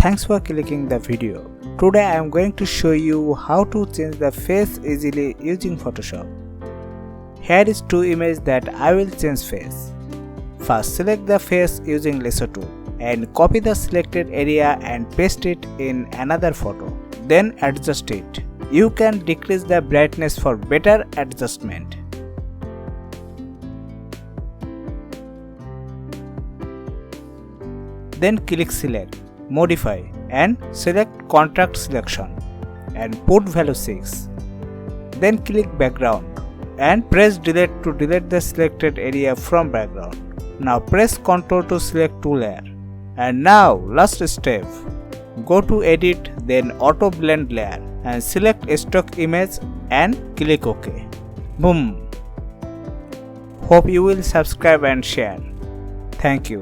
Thanks for clicking the video. Today I am going to show you how to change the face easily using Photoshop. Here is two images that I will change face. First, select the face using lasso tool and copy the selected area and paste it in another photo. Then adjust it. You can decrease the brightness for better adjustment. Then click select, modify and select contrast selection and put value 6. Then click background and press delete to delete the selected area from background. Now press Ctrl to select two layers. And now last step. Go to edit, then auto blend layer and select stock image and click OK. Boom! Hope you will subscribe and share. Thank you.